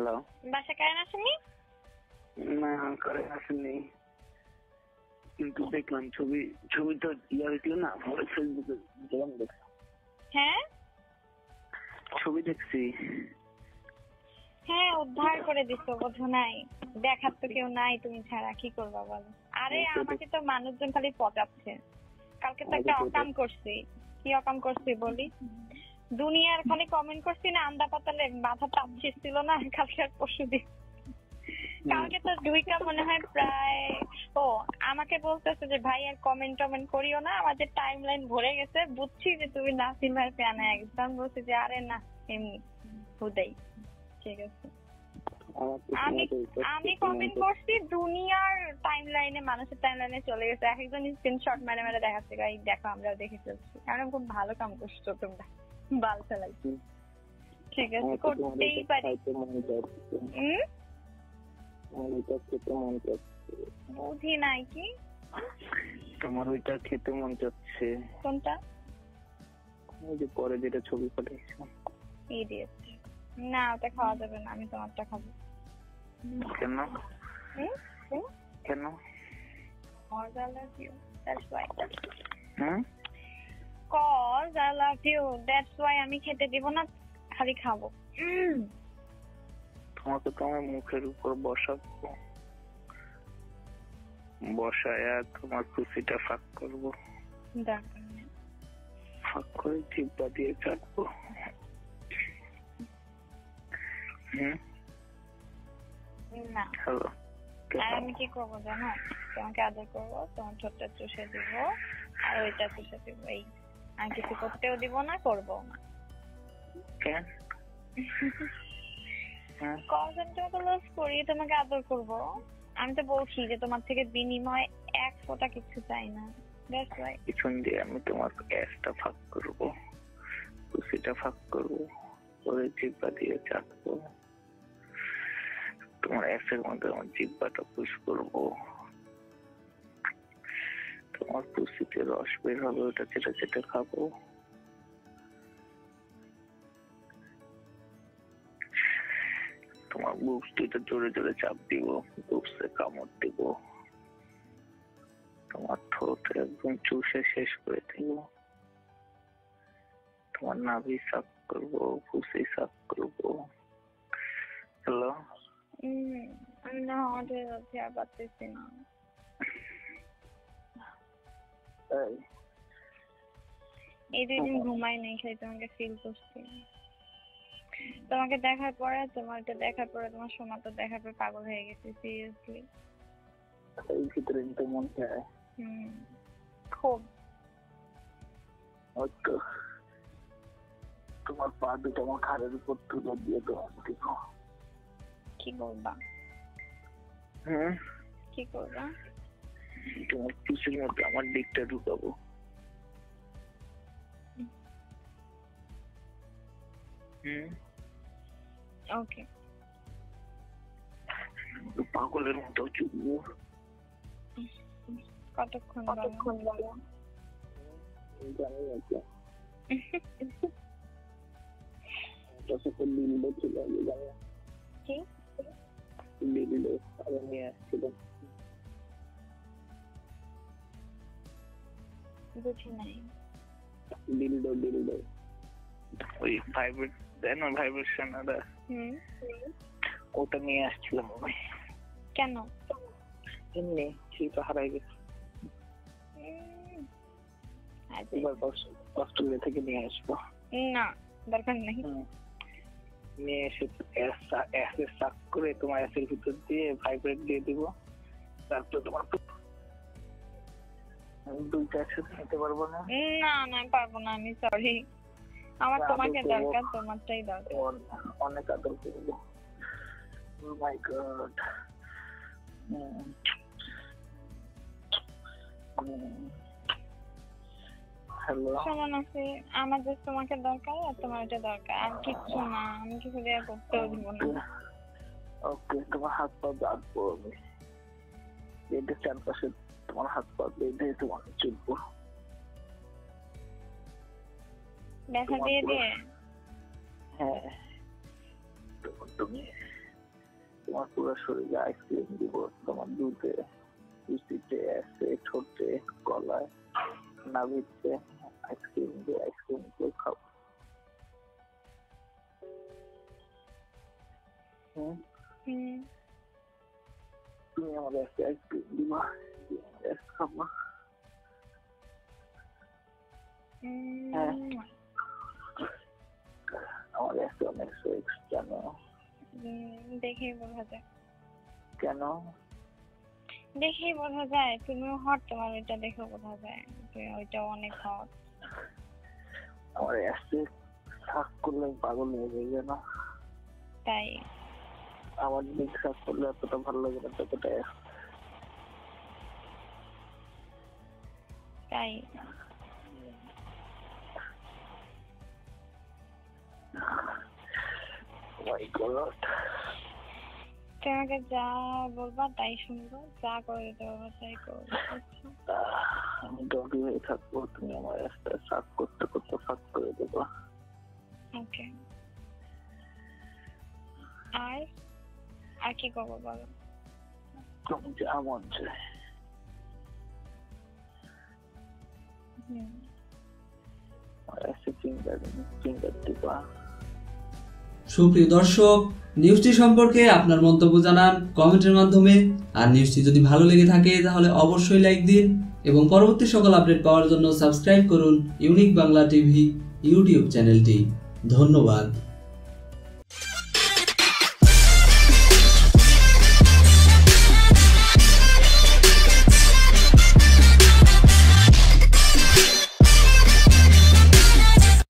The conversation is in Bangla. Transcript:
হ্যালো। বাসা কারেন্ট আসেনি? না, কারেন্ট আসেনি, কিন্তু দেখলাম ছবি তো ইয়া হয়েছিল না, ফেসবুকে দেখলাম। হ্যাঁ ছবি দেখছি। হ্যাঁ, উদ্ধার করে দিছো, বোঝো নাই? দেখার তো কেউ নাই তুমি ছাড়া, কি করবা বলো? আরে আমাকে তো মানুষজন খালি পচাচ্ছে। কালকে তো একটা অকাম করছি। কি অকাম করছি বলি? দুনিয়ার খালি কমেন্ট করছি না, আন্দা পাতালে মাথা টাপছিস ছিল না কালকে আর পরশু দিন। কালকে তো দুইটা মনে হয় প্রায়। ও আমাকে বলতেছে যে ভাই আর কমেন্ট করিও না, আমাদের টাইম লাইন ভরে গেছে, বুঝছি যে তুমি নাসিম ভাই ফ্যান হয়ে গেছো। আমি বলছি যে আরে না, এমনি হুদাই। ঠিক আছে, আমি কমেন্ট করছি, দুনিয়ার টাইম লাইনে, মানুষের টাইম লাইনে চলে গেছে। একজন স্ক্রিনশট মেরে মেরে দেখাচ্ছে, গাই দেখো আমরাও দেখে ফেলছি। কারণ খুব ভালো কাম করছো তোমরা, বাল ফেলাইছি। ঠিক আছে, করতেই পারি। বুঝি নাই কি তোমার ওইটা খেতে মন চাচ্ছে। কোনটা? ওই যে পরে যেটা ছবি পাঠিয়েছো। ইডিয়েট। না, ওটা খাওয়া যাবে না, আমি তোমারটা খাবো। কেন? কেন? Cause I love you, that's why. Cause I love you, that's why আমি খেতে দিব না, খালি খাবো। তোমাকে তো আমার মুখের উপর বসাবো, বসায় তোমার খুশিটা ফাঁক করবো, ফাঁক করে জিব্বা দিয়ে চাটবো। না, আর আমি কি করবো জানো? তোমাকে আদর করবো, তোমার ঠোঁটটা চুষে দিব, আর ওইটা চুষে দিব। এই আমি কিছু করতেও দিব না, করবো না। কেন? Cause আমি তোমাকে লভ করি, তোমাকে আদর করবো। আমি তো বলছি যে তোমার থেকে বিনিময় এক ফোঁটা কিছু চাই না। That's why. পিছন দিয়ে আমি তোমার অ্যাসটা ফাঁক করবো, খুশিটা ফাঁক করবো, ওই জিব্বা দিয়ে চাটবো। তোমার অ্যাসের মধ্যে আমার জিব্বাটা পুশ করবো, তোমার খুশিতে রস বের হবে, ওটা চেটে খাবো। তোমার বুকটা জোরে জোরে চাপ দিব, বুকসে কামড় দিব, তোমার ঠোঁট একদম চুষে শেষ করে দিব, তোমার নাভি সাফ করবো, খুশি সাফ করবো। হ্যালো। আমি না আমাদের আর পারতেছি না। এই দুদিন ঘুমাই নাই, খালি তোমাকে ফিল করছি। তোমাকে দেখার পরে, তোমারটা দেখার পরে, তোমার সোনাটা দেখার পরে পাগল হয়ে গেছি, সিরিয়াসলি। এই ভিতরে তো মন চায় খুব। তোমার পা দুটো আমার ঘাড়ের উপর তুলে দিয়ে তোমার দিব। কি করবা? কি করবা? তোমার পিছের মধ্যে আমার দিকটা ঢুকাবো। ওকে। পাগলের মতো চুপবো। কতক্ষণ? জানি না কি। লিলো ছিল, জানি না কি লিলো আমি নিয়ে আসছিল। বুঝি নাই। লিলো ওই ভাইব্রেশন ওটা নিয়ে আসছিলাম আমি। কেন? এমনি সেটা হারাই গেছে, এবার অস্ট্রেলিয়া থেকে নিয়ে আসবো। না, দরকার নেই। নিয়ে এসে অ্যাসে সাক করে তোমার অ্যাসের ভিতর দিয়ে ভাইব্রেট দিয়ে দিব, তারপর তোমার দুইটা একসাথে নিতে পারবো না। না পারবো না, আমি সরি। আমার তোমাকে দরকার, তোমারটাই দরকার। অনেক আদর করবো। Oh my God. হ্যালো। সমান আছে, আমাদের তোমাকে দরকার আর তোমার এটা দরকার, আর কিচ্ছু না। আমি কিছু দেয়া করতেও দিব না। ওকে, তোমার হাত পা বাঁধবো আমি, বেঁধে চারপাশে তোমার হাত পা বেঁধে তোমাকে চুপবো। ব্যথা দিয়ে দিয়ে? হ্যাঁ, তুমি তোমার পুরো শরীরে আইসক্রিম দিব, তোমার দুধে, পিঠিতে, ঠোঁটে, গলায়, নাভিতে আইসক্রিম দিয়ে আইসক্রিম দিয়ে খাবো। তুমি আমাদের একটা আইসক্রিম দিবা, খাবো। আমার কাছে অনেক সেক্স। কেন? দেখেই বোঝা যায়। কেন? দেখেই বোঝা যায় তুমিও হট, তোমার ওইটা দেখে বোঝা যায় যে ওইটা অনেক হট। আমার এসে শাক করলে পাগল হয়ে যায় না? তাই আমার দিক শাক করলে এতটা ভালো লাগে না, ততটা তাই। তোমাকে যা বলবা তাই শুনবো, যা করে দিতে পারবো তাই করবো। আমি ডগি হয়ে থাকবো, তুমি আমার রাস্তায় শাক করতে করতে ফাঁক করে দেবো। ওকে, আর কি করবো বলো? তুমি যা মন চায়। সুপ্রিয় দর্শক, নিউজটি সম্পর্কে আপনার মন্তব্য জানান কমেন্টের মাধ্যমে। আর নিউজটি যদি ভালো লেগে থাকে তাহলে অবশ্যই লাইক দিন এবং পরবর্তী সকল আপডেট পাওয়ার জন্য সাবস্ক্রাইব করুন ইউনিক বাংলা টিভি ইউটিউব চ্যানেলটি। ধন্যবাদ।